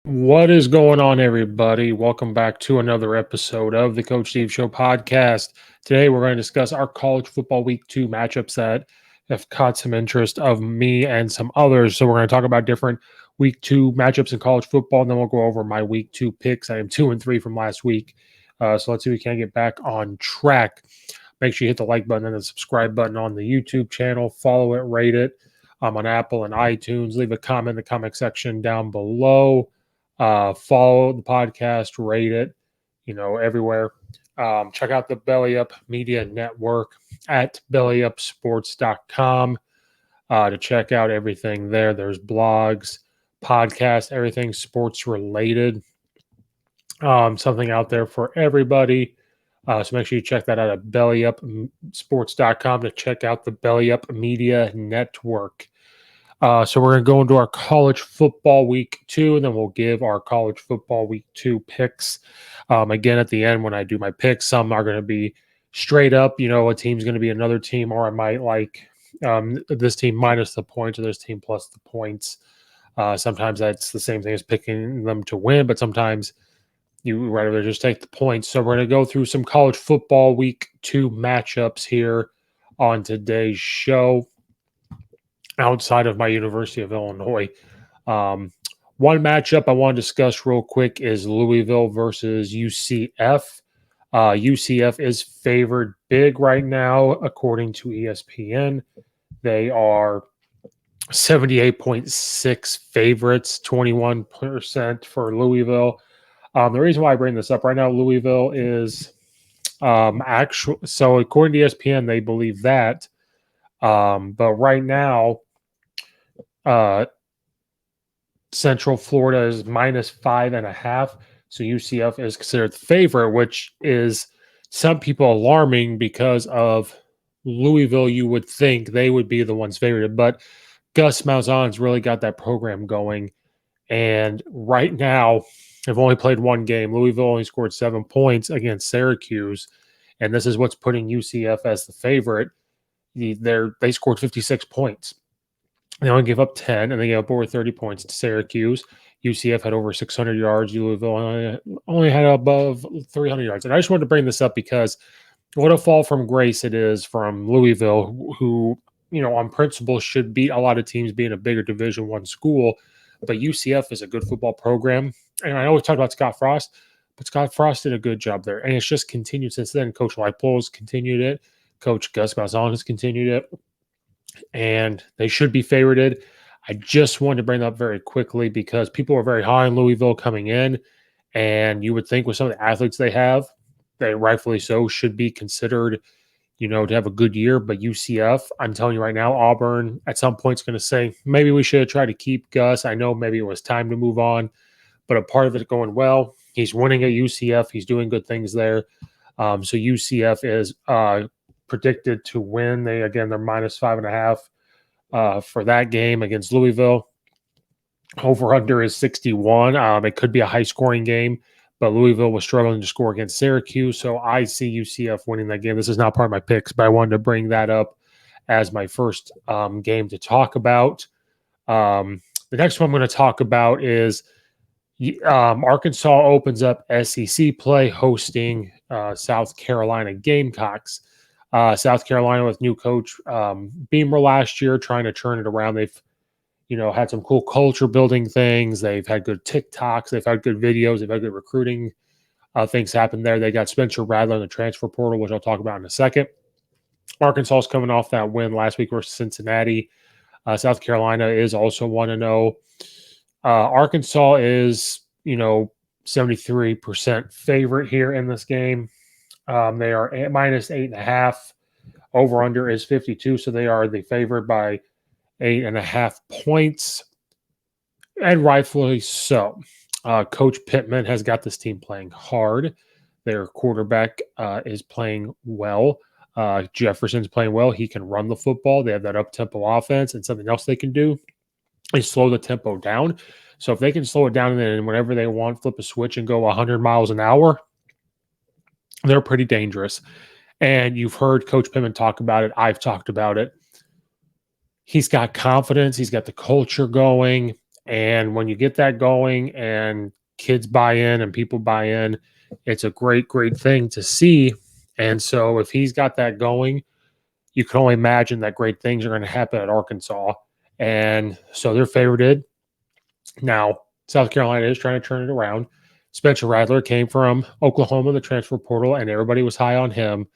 What is going on, everybody? Welcome back to another episode of the Coach Steve Show podcast. Today, we're going to discuss our college football week 2 matchups that have caught some interest of me and some others. So, we're going to talk about different week 2 matchups in college football, and then we'll go over my week 2 picks. I am 2-3 from last week. So, let's see if we can get back on track. Make sure you hit the like button and the subscribe button on the YouTube channel. Follow it, rate it on Apple and iTunes. Leave a comment in the comment section down below. Follow the podcast, rate it, everywhere. Check out the Belly Up Media Network at bellyupsports.com to check out everything there. There's blogs, podcasts, everything sports related. Something out there for everybody. So make sure you check that out at bellyupsports.com to check out the Belly Up Media Network. So we're going to go into our college football week 2, and then we'll give our college football week 2 picks. Again, at the end, when I do my picks, some are going to be straight up, a team's going to be another team, or I might like this team minus the points or this team plus the points. Sometimes that's the same thing as picking them to win, but sometimes you rather just take the points. So we're going to go through some college football week 2 matchups here on today's show outside of my University of Illinois. One matchup I want to discuss real quick is Louisville versus UCF. UCF is favored big right now, according to ESPN. They are 78.6 favorites, 21% for Louisville. The reason why I bring this up right now, Louisville is actually, so according to ESPN, they believe that. But right now, Central Florida is minus 5.5. So UCF is considered the favorite, which is some people alarming because of Louisville. You would think they would be the ones favored, but Gus Malzahn's really got that program going. And right now, they've only played one game. Louisville only scored 7 points against Syracuse. And this is what's putting UCF as the favorite. They scored 56 points. They only gave up 10, and they gave up over 30 points to Syracuse. UCF had over 600 yards. Louisville only had above 300 yards. And I just wanted to bring this up because what a fall from grace it is from Louisville, who, on principle should beat a lot of teams being a bigger Division I school. But UCF is a good football program. And I always talk about Scott Frost, but Scott Frost did a good job there. And it's just continued since then. Coach Leipold has continued it. Coach Gus Malzahn has continued it. And they should be favorited. I just wanted to bring that up very quickly because people are very high on Louisville coming in, and you would think with some of the athletes they have, they rightfully so should be considered, to have a good year. But UCF, I'm telling you right now, Auburn at some point is going to say, maybe we should have tried to keep Gus. I know maybe it was time to move on, but a part of it going well. He's winning at UCF. He's doing good things there. So UCF is predicted to win. They're minus 5.5 for that game against Louisville. Over under is 61. It could be a high scoring game, but Louisville was struggling to score against Syracuse. So I see UCF winning that game. This is not part of my picks, but I wanted to bring that up as my first game to talk about. The next one I'm going to talk about is Arkansas opens up SEC play hosting South Carolina Gamecocks. South Carolina with new coach Beamer last year, trying to turn it around. They've, had some cool culture building things. They've had good TikToks. They've had good videos. They've had good recruiting things happen there. They got Spencer Rattler in the transfer portal, which I'll talk about in a second. Arkansas is coming off that win last week versus Cincinnati. South Carolina is also 1-0. Arkansas is, 73% favorite here in this game. They are at minus 8.5. Over under is 52, so they are the favorite by 8.5 points, and rightfully so. Coach Pittman has got this team playing hard. Their quarterback is playing well. Jefferson's playing well. He can run the football. They have that up-tempo offense, and something else they can do is slow the tempo down. So if they can slow it down and then whenever they want, flip a switch and go 100 miles an hour, they're pretty dangerous. And you've heard Coach Pittman talk about it. I've talked about it. He's got confidence. He's got the culture going. And when you get that going and kids buy in and people buy in, it's a great, great thing to see. And so if he's got that going, you can only imagine that great things are going to happen at Arkansas. And so they're favorited. Now, South Carolina is trying to turn it around. Spencer Rattler came from Oklahoma, the transfer portal, and everybody was high on him.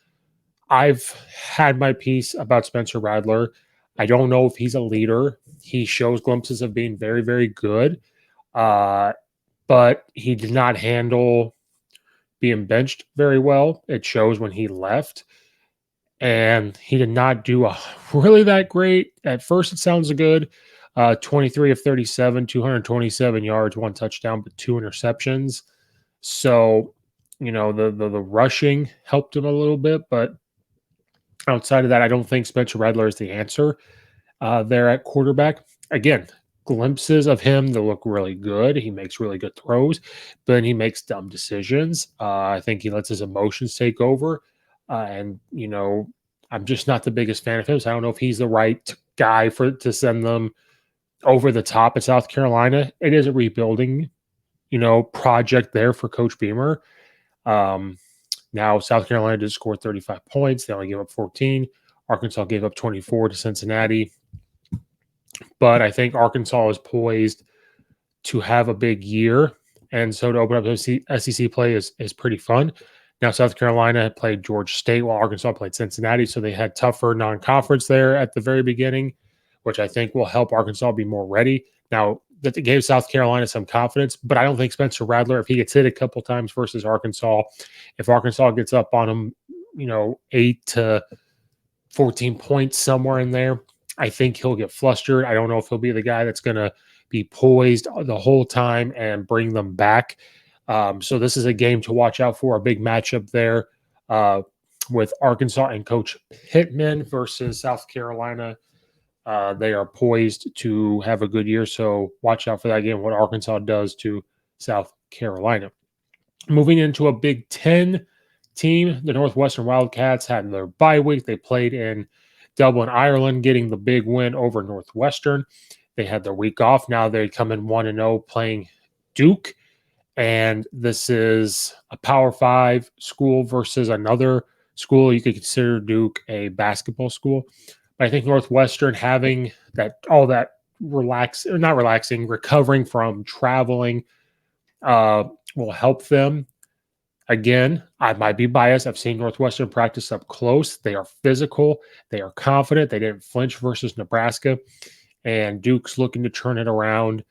I've had my piece about Spencer Rattler. I don't know if he's a leader. He shows glimpses of being very, very good, uh, but he did not handle being benched very well. It shows when he left, and he did not do really that great. At first, it sounds good. 23 of 37, 227 yards, one touchdown, but two interceptions. So, the rushing helped him a little bit, but outside of that, I don't think Spencer Rattler is the answer there at quarterback. Again, glimpses of him that look really good. He makes really good throws, but then he makes dumb decisions. I think he lets his emotions take over. I'm just not the biggest fan of him. So I don't know if he's the right guy to send them over the top at South Carolina. It is a rebuilding, project there for Coach Beamer. Now, South Carolina did score 35 points. They only gave up 14. Arkansas gave up 24 to Cincinnati. But I think Arkansas is poised to have a big year. And so to open up SEC play is pretty fun. Now, South Carolina played Georgia State while Arkansas played Cincinnati. So they had tougher non-conference there at the very beginning, which I think will help Arkansas be more ready. Now, that gave South Carolina some confidence, but I don't think Spencer Rattler, if he gets hit a couple times versus Arkansas, if Arkansas gets up on him, 8 to 14 points somewhere in there, I think he'll get flustered. I don't know if he'll be the guy that's going to be poised the whole time and bring them back. So this is a game to watch out for, a big matchup there with Arkansas and Coach Pittman versus South Carolina. They are poised to have a good year, so watch out for that game, what Arkansas does to South Carolina. Moving into a Big Ten team, the Northwestern Wildcats had their bye week. They played in Dublin, Ireland, getting the big win over Northwestern. They had their week off. Now they come in 1-0 playing Duke, and this is a Power 5 school versus another school. You could consider Duke a basketball school. I think Northwestern having recovering from traveling will help them. Again, I might be biased. I've seen Northwestern practice up close. They are physical. They are confident. They didn't flinch versus Nebraska. And Duke's looking to turn it around,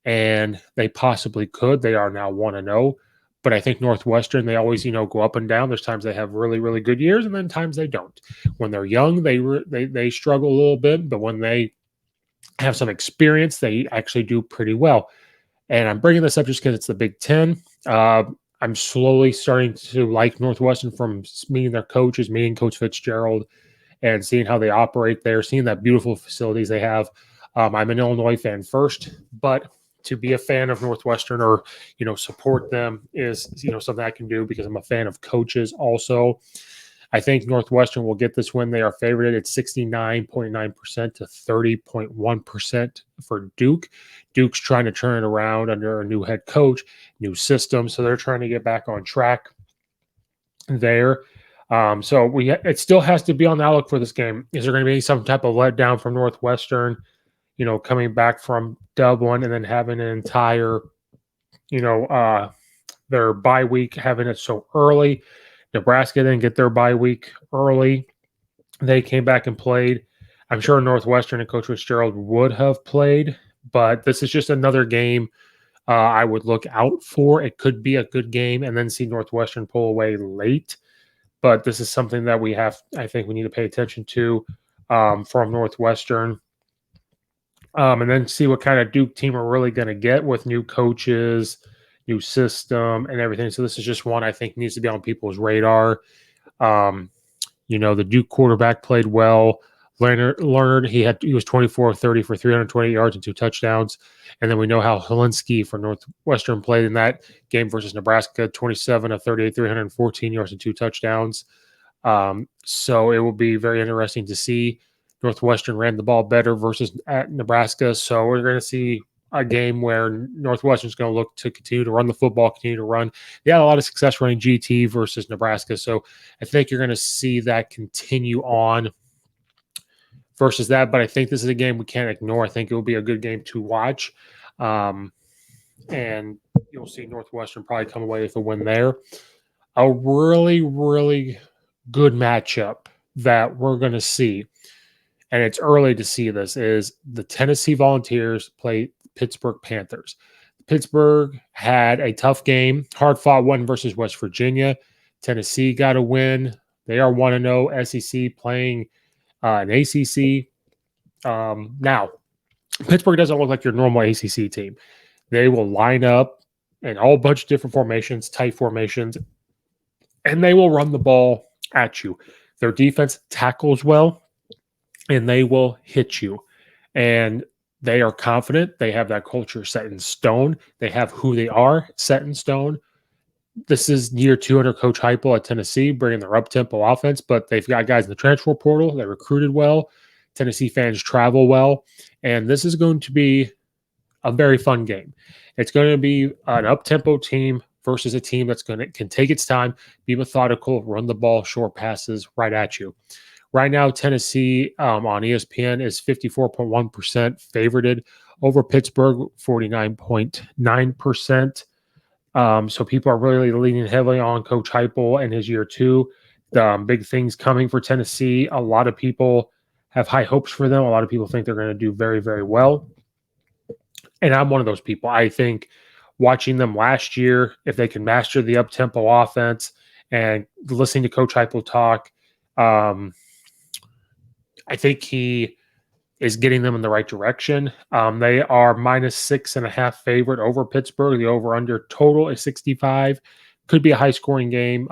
and they possibly could. They are now 1-0. But I think Northwestern, they always, go up and down. There's times they have really, really good years, and then times they don't. When they're young, they struggle a little bit, but when they have some experience, they actually do pretty well. And I'm bringing this up just because it's the Big Ten. I'm slowly starting to like Northwestern from meeting their coaches, meeting Coach Fitzgerald, and seeing how they operate there, seeing that beautiful facilities they have. I'm an Illinois fan first, but to be a fan of Northwestern or, support them is, something I can do because I'm a fan of coaches also. I think Northwestern will get this win. They are favored at 69.9% to 30.1% for Duke. Duke's trying to turn it around under a new head coach, new system. So they're trying to get back on track there. It still has to be on the outlook for this game. Is there going to be some type of letdown from Northwestern, coming back from Dublin and then having an entire, their bye week, having it so early? Nebraska didn't get their bye week early. They came back and played. I'm sure Northwestern and Coach Fitzgerald would have played, but this is just another game I would look out for. It could be a good game and then see Northwestern pull away late. But this is something that I think we need to pay attention to from Northwestern. And then see what kind of Duke team we're really going to get with new coaches, new system, and everything. So this is just one I think needs to be on people's radar. The Duke quarterback played well. Leonard, he was 24 of 30 for 320 yards and 2 touchdowns. And then we know how Helinski for Northwestern played in that game versus Nebraska, 27 of 38, 314 yards and 2 touchdowns. So it will be very interesting to see. Northwestern ran the ball better versus at Nebraska. So we're going to see a game where Northwestern's going to look to continue to run the football, continue to run. They had a lot of success running GT versus Nebraska. So I think you're going to see that continue on versus that. But I think this is a game we can't ignore. I think it will be a good game to watch. And you'll see Northwestern probably come away with a win there. A really, really good matchup that we're going to see, and it's early to see this, is the Tennessee Volunteers play Pittsburgh Panthers. Pittsburgh had a tough game, hard-fought one versus West Virginia. Tennessee got a win. They are 1-0 SEC playing an ACC. Now, Pittsburgh doesn't look like your normal ACC team. They will line up in a whole bunch of different formations, tight formations, and they will run the ball at you. Their defense tackles well, and they will hit you. And they are confident. They have that culture set in stone. They have who they are set in stone. This is year 2 under Coach Heupel at Tennessee, bringing their up-tempo offense, but they've got guys in the transfer portal. They recruited well. Tennessee fans travel well. And this is going to be a very fun game. It's going to be an up-tempo team versus a team that's can take its time, be methodical, run the ball, short passes right at you. Right now, Tennessee on ESPN is 54.1% favorited over Pittsburgh, 49.9%. So people are really leaning heavily on Coach Heupel in his year 2. Big things coming for Tennessee. A lot of people have high hopes for them. A lot of people think they're going to do very, very well. And I'm one of those people. I think watching them last year, if they can master the up-tempo offense and listening to Coach Heupel talk, I think he is getting them in the right direction. They are -6.5 favorite over Pittsburgh. The over-under total is 65. Could be a high-scoring game.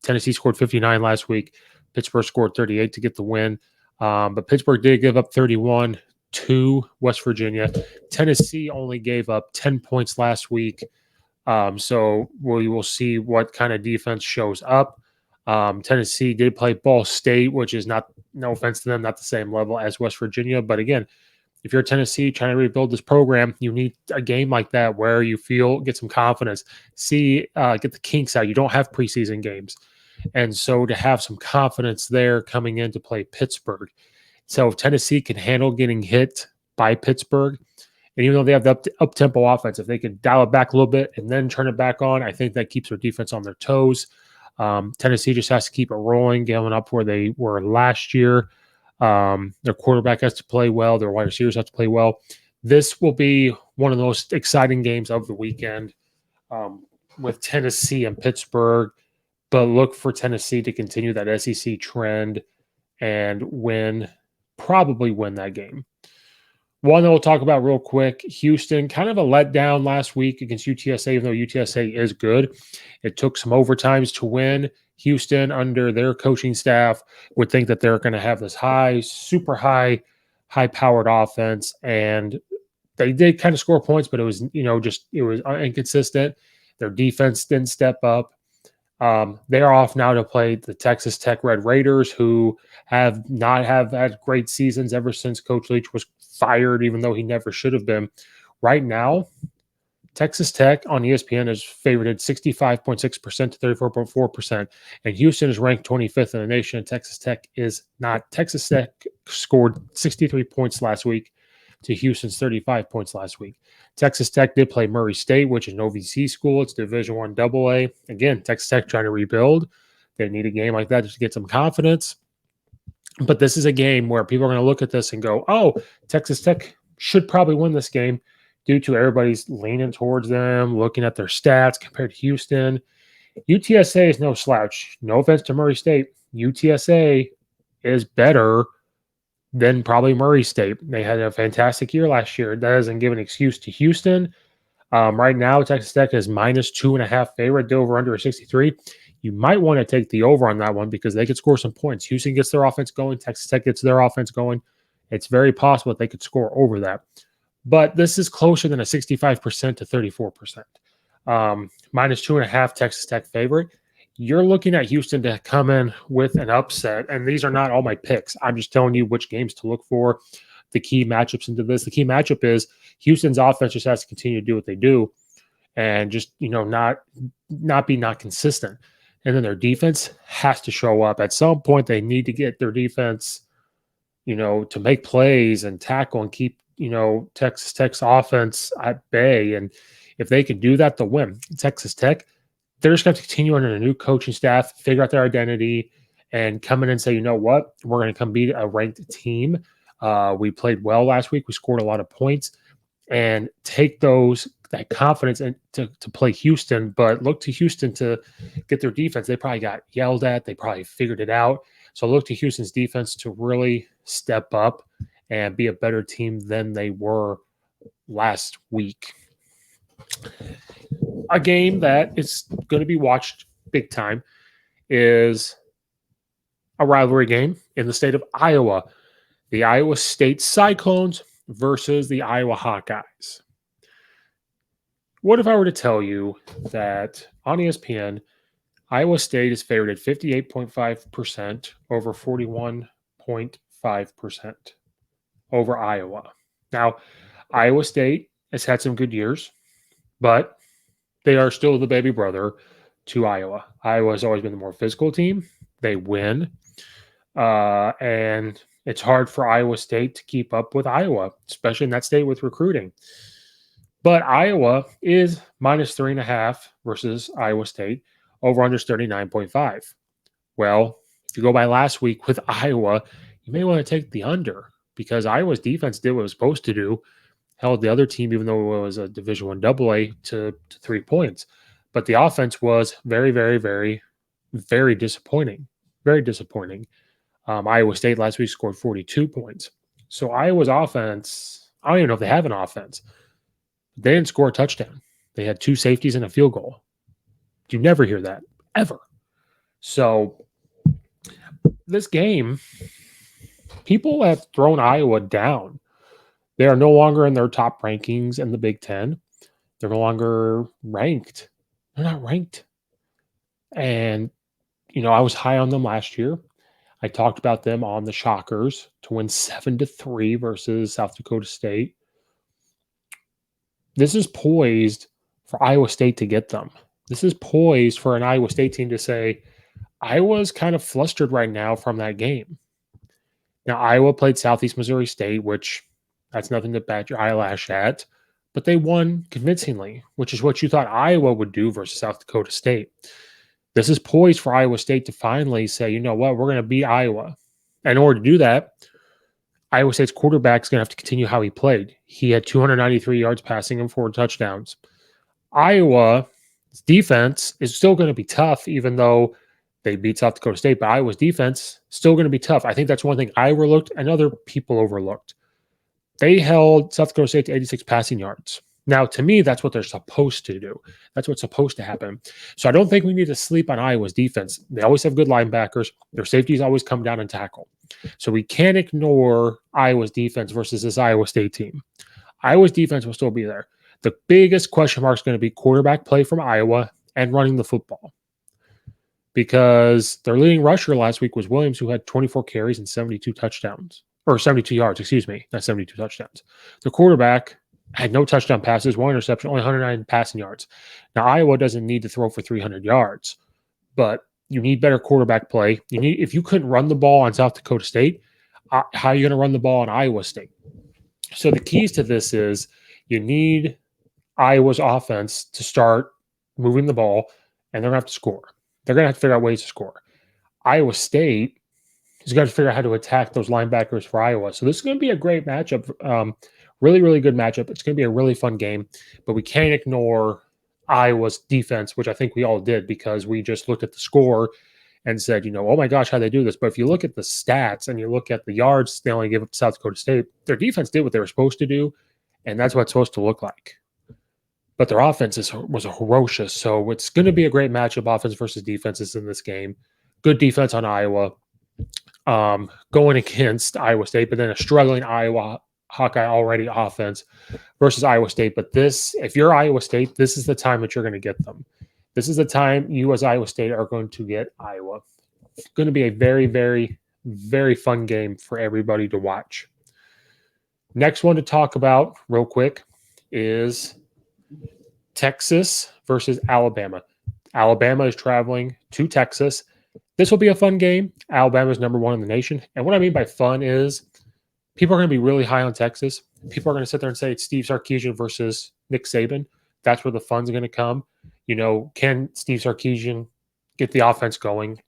Tennessee scored 59 last week. Pittsburgh scored 38 to get the win. But Pittsburgh did give up 31 to West Virginia. Tennessee only gave up 10 points last week. So we will see what kind of defense shows up. Tennessee did play Ball State, which is not, no offense to them, not the same level as West Virginia. But again, if you're Tennessee trying to rebuild this program, you need a game like that where you get some confidence, get the kinks out. You don't have preseason games. And so to have some confidence there coming in to play Pittsburgh. So if Tennessee can handle getting hit by Pittsburgh, and even though they have the up-tempo offense, if they can dial it back a little bit and then turn it back on, I think that keeps their defense on their toes. Tennessee just has to keep it rolling, going up where they were last year. Their quarterback has to play well. Their wide receivers have to play well. This will be one of the most exciting games of the weekend with Tennessee and Pittsburgh. But look for Tennessee to continue that SEC trend and probably win that game. One that we'll talk about real quick, Houston, kind of a letdown last week against UTSA, even though UTSA is good. It took some overtimes to win. Houston, under their coaching staff, would think that they're going to have this super high-powered offense, and they did kind of score points, but it was, it was inconsistent. Their defense didn't step up. They are off now to play the Texas Tech Red Raiders, who have had great seasons ever since Coach Leach was fired, even though he never should have been. Right now, Texas Tech on ESPN is favored at 65.6% to 34.4%, and Houston is ranked 25th in the nation, and Texas Tech is not. Texas Tech scored 63 points last week to Houston's 35 points last week. Texas Tech did play Murray State, which is an OVC school. It's Division I AA. Again, Texas Tech trying to rebuild. They need a game like that just to get some confidence. But this is a game where people are going to look at this and go, oh, Texas Tech should probably win this game due to everybody's leaning towards them, looking at their stats compared to Houston. UTSA is no slouch. No offense to Murray State. UTSA is better than probably Murray State. They had a fantastic year last year. That doesn't give an excuse to Houston. Right now, Texas Tech is -2.5 favorite. The over-under is 63. You might want to take the over on that one because they could score some points. Houston gets their offense going. Texas Tech gets their offense going. It's very possible that they could score over that. But this is closer than a 65% to 34%. -2.5 Texas Tech favorite. You're looking at Houston to come in with an upset, and these are not all my picks. I'm just telling you which games to look for. the key matchups into this. The key matchup is Houston's offense just has to continue to do what they do and just, not be not consistent. And then their defense has to show up. At some point, they need to get their defense, to make plays and tackle and keep, Texas Tech's offense at bay. And if they can do that, they'll win. Texas Tech, they're just going to continue under a new coaching staff, figure out their identity, and come in and say, you know what, we're going to come beat a ranked team. We played well last week. We scored a lot of points, and take that confidence and to play Houston. But look to Houston to get their defense. They probably got yelled at. They probably figured it out. So look to Houston's defense to really step up and be a better team than they were last week. A game that is going to be watched big time is a rivalry game in the state of Iowa. The Iowa State Cyclones versus the Iowa Hawkeyes. What if I were to tell you that on ESPN, Iowa State is favored at 58.5% over 41.5% over Iowa? Now, Iowa State has had some good years, but they are still the baby brother to Iowa. Iowa has always been the more physical team. They win. And it's hard for Iowa State to keep up with Iowa, especially in that state with recruiting. But Iowa is minus 3.5 versus Iowa State. Over under 39.5. Well, if you go by last week with Iowa, you may want to take the under because Iowa's defense did what it was supposed to do, held the other team, even though it was a Division I AA, to 3 points. But the offense was very, very, very, very disappointing. Very disappointing. Iowa State last week scored 42 points. So Iowa's offense, I don't even know if they have an offense. They didn't score a touchdown. They had 2 safeties and a field goal. You never hear that, ever. So this game, people have thrown Iowa down. They are no longer in their top rankings in the Big Ten. They're no longer ranked. They're not ranked. And, I was high on them last year. I talked about them on the Shockers to win 7-3 versus South Dakota State. This is poised for Iowa State to get them. This is poised for an Iowa State team to say, Iowa's kind of flustered right now from that game. Now, Iowa played Southeast Missouri State, which that's nothing to bat your eyelash at, but they won convincingly, which is what you thought Iowa would do versus South Dakota State. This is poised for Iowa State to finally say, you know what, we're going to beat Iowa. And in order to do that, Iowa State's quarterback is going to have to continue how he played. He had 293 yards passing and 4 touchdowns. Iowa's defense is still going to be tough, even though they beat South Dakota State, but Iowa's defense still going to be tough. I think that's one thing I overlooked and other people overlooked. They held South Dakota State to 86 passing yards. Now, to me, that's what they're supposed to do. That's what's supposed to happen. So I don't think we need to sleep on Iowa's defense. They always have good linebackers. Their safeties always come down and tackle. So we can't ignore Iowa's defense versus this Iowa State team. Iowa's defense will still be there. The biggest question mark is going to be quarterback play from Iowa and running the football. Because their leading rusher last week was Williams, who had 24 carries and 72 touchdowns. Or 72 yards, excuse me, not 72 touchdowns. The quarterback had no touchdown passes, 1 interception, only 109 passing yards. Now, Iowa doesn't need to throw for 300 yards, but you need better quarterback play. If you couldn't run the ball on South Dakota State, how are you going to run the ball on Iowa State? So the keys to this is you need Iowa's offense to start moving the ball, and they're going to have to score. They're going to have to figure out ways to score. Iowa State has got to figure out how to attack those linebackers for Iowa. So this is going to be a great matchup. Really, really good matchup. It's going to be a really fun game, but we can't ignore Iowa's defense, which I think we all did because we just looked at the score and said, oh my gosh, how they do this. But if you look at the stats and you look at the yards they only give up to South Dakota State, their defense did what they were supposed to do, and that's what it's supposed to look like. But their offense was ferocious, so it's going to be a great matchup, offense versus defenses in this game. Good defense on Iowa going against Iowa State, but then a struggling Iowa Hawkeye already offense versus Iowa State. But if you're Iowa State, this is the time that you're going to get them. This is the time you as Iowa State are going to get Iowa. It's going to be a very, very, very fun game for everybody to watch. Next one to talk about real quick is Texas versus Alabama. Alabama is traveling to Texas. This will be a fun game. Alabama is number one in the nation. And what I mean by fun is people are going to be really high on Texas. People are going to sit there and say it's Steve Sarkisian versus Nick Saban. That's where the fun's going to come. Can Steve Sarkisian get the offense going?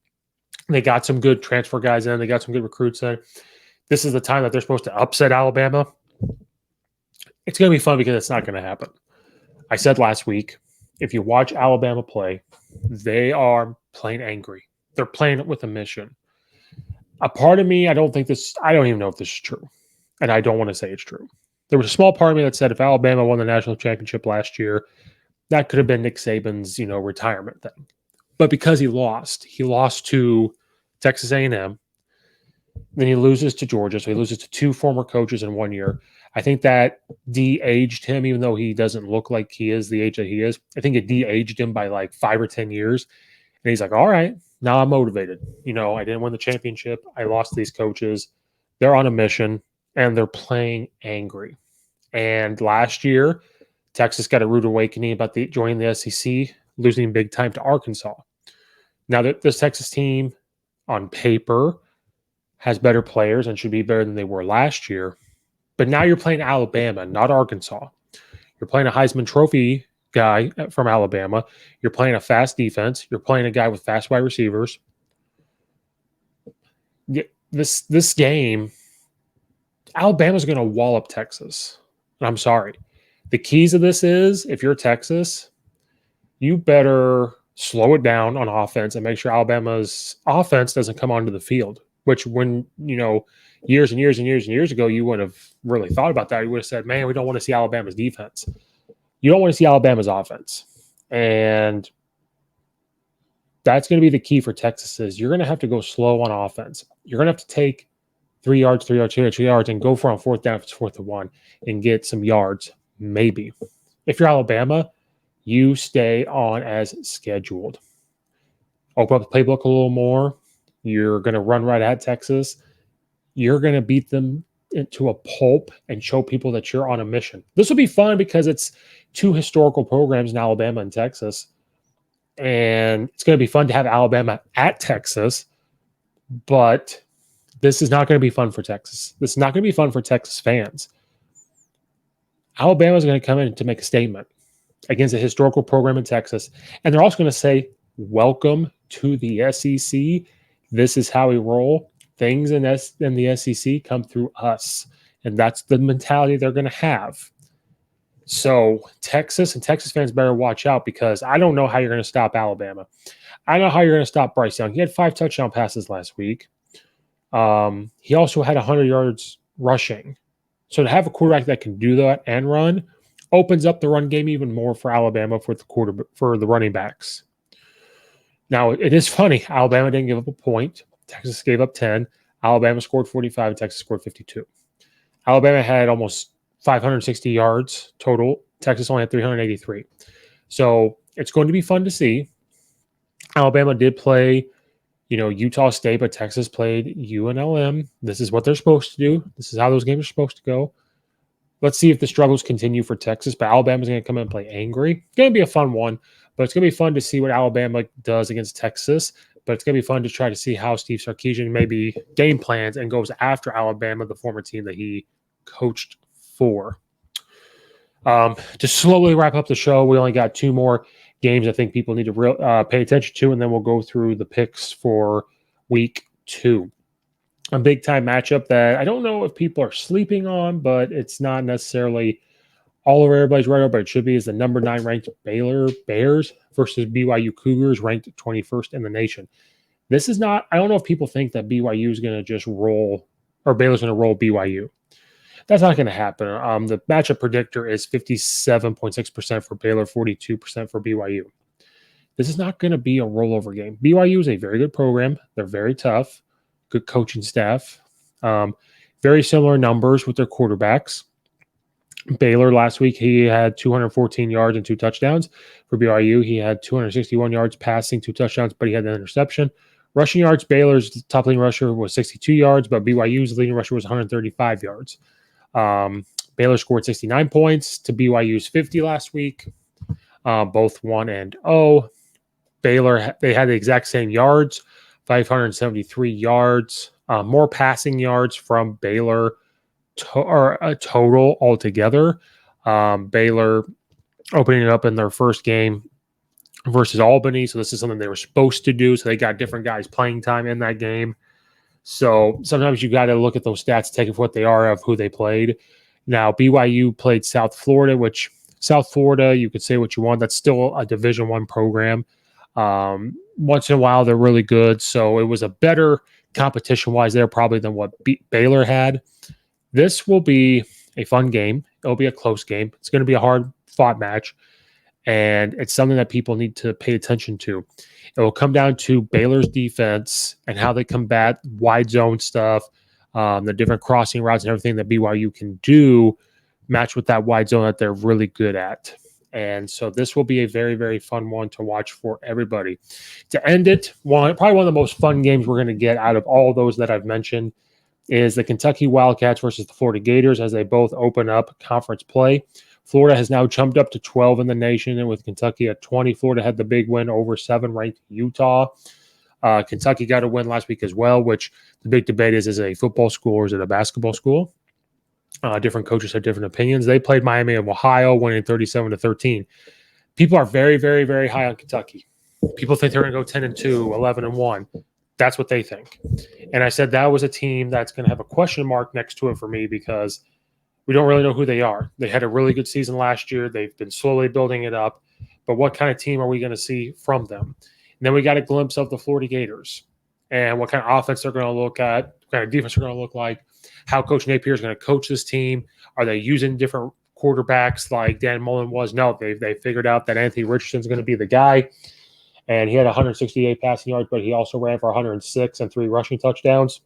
They got some good transfer guys in. They got some good recruits in. This is the time that they're supposed to upset Alabama. It's going to be fun because it's not going to happen. I said last week, if you watch Alabama play, they are playing angry. They're playing with a mission. A part of me, I don't even know if this is true. And I don't want to say it's true. There was a small part of me that said if Alabama won the national championship last year, that could have been Nick Saban's, retirement thing. But because he lost to Texas A&M, then he loses to Georgia. So he loses to two former coaches in 1 year. I think that de-aged him, even though he doesn't look like he is the age that he is. I think it de-aged him by like 5 or 10 years. And he's like, all right, now I'm motivated. I didn't win the championship. I lost to these coaches. They're on a mission, and they're playing angry. And last year, Texas got a rude awakening about joining the SEC, losing big time to Arkansas. Now, this Texas team, on paper, has better players and should be better than they were last year. But now you're playing Alabama, not Arkansas. You're playing a Heisman Trophy guy from Alabama. You're playing a fast defense. You're playing a guy with fast wide receivers. This game, Alabama's going to wallop Texas. And I'm sorry. The keys of this is, if you're Texas, you better slow it down on offense and make sure Alabama's offense doesn't come onto the field, which when, years and years and years and years ago, you wouldn't have really thought about that. You would have said, man, we don't want to see Alabama's defense. You don't want to see Alabama's offense. And that's going to be the key for Texas is you're going to have to go slow on offense. You're going to have to take 3 yards, 3 yards, 2 yards, and go for on fourth down if it's 4th and 1 and get some yards, maybe. If you're Alabama, you stay on as scheduled. Open up the playbook a little more. You're going to run right at Texas. You're going to beat them into a pulp and show people that you're on a mission. This will be fun because it's two historical programs in Alabama and Texas. And it's going to be fun to have Alabama at Texas. But this is not going to be fun for Texas. This is not going to be fun for Texas fans. Alabama is going to come in to make a statement against a historical program in Texas. And they're also going to say, welcome to the SEC. This is how we roll. Things in the SEC come through us. And that's the mentality they're going to have. So Texas and Texas fans better watch out because I don't know how you're going to stop Alabama. I know how you're going to stop Bryce Young. He had 5 touchdown passes last week. He also had 100 yards rushing. So to have a quarterback that can do that and run opens up the run game even more for Alabama for the running backs. Now, it is funny. Alabama didn't give up a point. Texas gave up 10. Alabama scored 45 and Texas scored 52. Alabama had almost 560 yards total. Texas only had 383. So it's going to be fun to see. Alabama did play, Utah State, but Texas played UNLM. This is what they're supposed to do. This is how those games are supposed to go. Let's see if the struggles continue for Texas, but Alabama's going to come in and play angry. It's going to be a fun one, but it's going to be fun to see what Alabama does against Texas, but it's going to be fun to try to see how Steve Sarkisian maybe game plans and goes after Alabama, the former team that he coached for. To slowly wrap up the show, we only got 2 more games I think people need to pay attention to, and then we'll go through the picks for week 2. A big-time matchup that I don't know if people are sleeping on, but it's not necessarily all over everybody's radar, but it should be, is the number 9 ranked Baylor Bears versus BYU Cougars, ranked 21st in the nation. This is not – I don't know if people think that BYU is going to just roll – or Baylor's going to roll BYU. That's not going to happen. The matchup predictor is 57.6% for Baylor, 42% for BYU. This is not going to be a rollover game. BYU is a very good program. They're very tough, good coaching staff, very similar numbers with their quarterbacks. Baylor last week, he had 214 yards and 2 touchdowns. For BYU, he had 261 yards passing, 2 touchdowns, but he had an interception. Rushing yards, Baylor's top leading rusher was 62 yards, but BYU's leading rusher was 135 yards. Baylor scored 69 points to BYU's 50 last week. Both 1-0. Baylor, they had the exact same yards, 573 yards, more passing yards from Baylor or a total altogether. Baylor opening it up in their first game versus Albany. So this is something they were supposed to do. So they got different guys playing time in that game. So sometimes you got to look at those stats, take it for what they are of who they played. Now, BYU played South Florida, which South Florida, you could say what you want. That's still a Division I program. Once in a while, they're really good. So it was a better competition-wise there probably than what Baylor had. This will be a fun game. It'll be a close game. It's going to be a hard-fought match, and it's something that people need to pay attention to. It will come down to Baylor's defense and how they combat wide zone stuff, the different crossing routes and everything that BYU can do, match with that wide zone that they're really good at. And so this will be a very, very fun one to watch for everybody. To end it, probably one of the most fun games we're going to get out of all those that I've mentioned is the Kentucky Wildcats versus the Florida Gators as they both open up conference play. Florida has now jumped up to 12 in the nation, and with Kentucky at 20. Florida had the big win over 7th-ranked Utah. Kentucky got a win last week as well, which the big debate is it a football school or is it a basketball school? Different coaches have different opinions. They played Miami of Ohio, winning 37-13. People are very, very, very high on Kentucky. People think they're going to go 10-2, 11-1. That's what they think. And I said that was a team that's going to have a question mark next to it for me because we don't really know who they are. They had a really good season last year. They've been slowly building it up. But what kind of team are we going to see from them? And then we got a glimpse of the Florida Gators and what kind of offense they're going to look at, what kind of defense they're going to look like, how Coach Napier is going to coach this team. Are they using different quarterbacks like Dan Mullen was? No, they figured out that Anthony Richardson's going to be the guy. And he had 168 passing yards, but he also ran for 106 and 3 rushing touchdowns.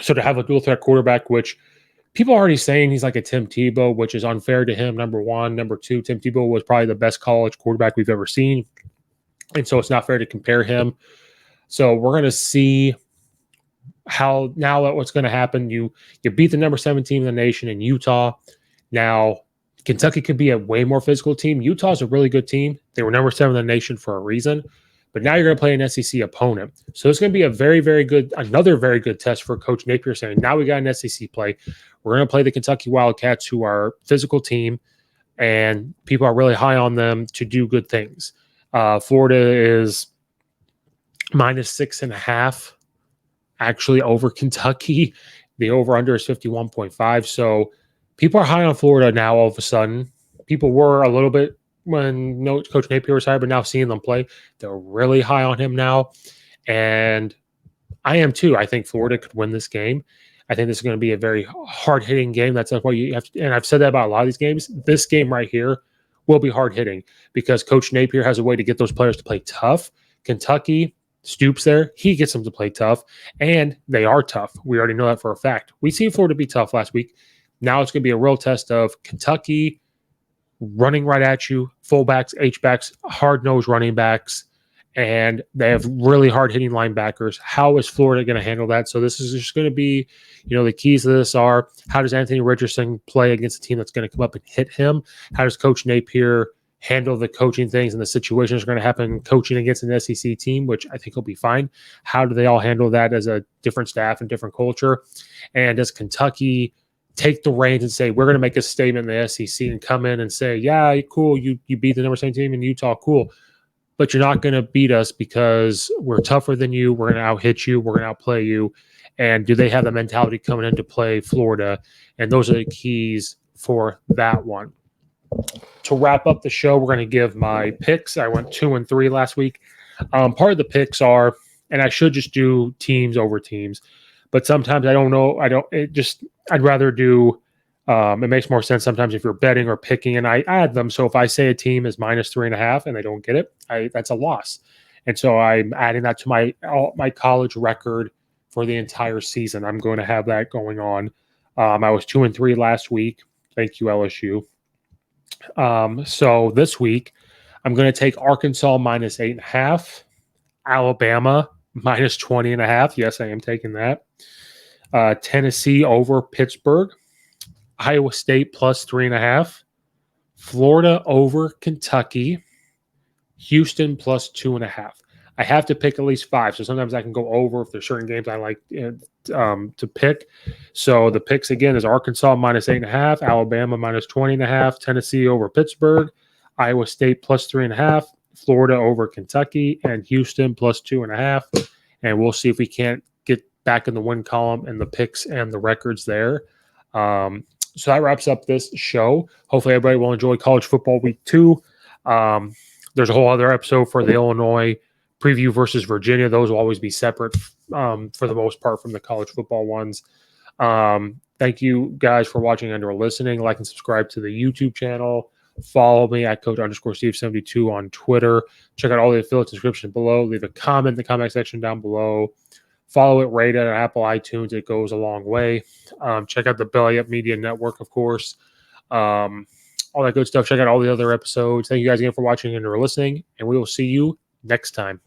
So to have a dual threat quarterback, which people are already saying he's like a Tim Tebow, which is unfair to him, number one. Number two, Tim Tebow was probably the best college quarterback we've ever seen. And so it's not fair to compare him. So we're going to see how now what's going to happen. You beat the number 7 team in the nation in Utah. Now, Kentucky could be a way more physical team. Utah's a really good team. They were number 7 in the nation for a reason. But now you're going to play an SEC opponent. So it's going to be another very good test for Coach Napier saying, now we got an SEC play. We're going to play the Kentucky Wildcats, who are a physical team, and people are really high on them to do good things. Florida is -6.5 actually over Kentucky. The over-under is 51.5. So people are high on Florida now all of a sudden. People were a little bit when Coach Napier was hired, but now seeing them play, they're really high on him now. And I am too. I think Florida could win this game. I think this is going to be a very hard-hitting game. That's why you have to, and I've said that about a lot of these games. This game right here will be hard-hitting because Coach Napier has a way to get those players to play tough. Kentucky, Stoops there, he gets them to play tough, and they are tough. We already know that for a fact. We seen Florida be tough last week. Now it's going to be a real test of Kentucky running right at you, fullbacks, H-backs, hard-nosed running backs, and they have really hard-hitting linebackers. How is Florida going to handle that? So this is just going to be, the keys to this are, how does Anthony Richardson play against a team that's going to come up and hit him? How does Coach Napier handle the coaching things and the situations are going to happen coaching against an SEC team, which I think will be fine? How do they all handle that as a different staff and different culture? And does Kentucky take the reins and say, we're going to make a statement in the SEC and come in and say, yeah, cool, you beat the number 7 team in Utah, cool. But you're not going to beat us because we're tougher than you. We're going to out-hit you. We're going to outplay you. And do they have the mentality coming into play Florida? And those are the keys for that one. To wrap up the show, we're going to give my picks. I went 2 and 3 last week. Part of the picks are, and I should just do teams over teams, but sometimes I don't know. I'd rather do, it makes more sense sometimes if you're betting or picking, and I add them. So if I say a team is -3.5 and they don't get it, that's a loss. And so I'm adding that to my college record for the entire season. I'm going to have that going on. I was 2 and 3 last week. Thank you, LSU. So this week, I'm going to take Arkansas -8.5, Alabama -20.5. Yes, I am taking that. Tennessee over Pittsburgh, Iowa State plus 3.5, Florida over Kentucky, Houston plus 2.5. I have to pick at least 5. So sometimes I can go over if there's certain games I like to pick. So the picks again is Arkansas minus 8.5, Alabama minus 20.5, Tennessee over Pittsburgh, Iowa State plus 3.5, Florida over Kentucky, and Houston plus 2.5. And we'll see if we can't get back in the win column and the picks and the records there. So that wraps up this show. Hopefully everybody will enjoy college football week 2. There's a whole other episode for the Illinois preview versus Virginia. Those will always be separate for the most part from the college football ones. Thank you guys for watching and or listening. Like and subscribe to the YouTube channel. Follow me at Coach_Steve72 on Twitter. Check out all the affiliate description below. Leave a comment in the comment section down below. Follow it, rate it on Apple iTunes. It goes a long way. Check out the Belly Up Media Network, of course. All that good stuff. Check out all the other episodes. Thank you guys again for watching and for listening, and we will see you next time.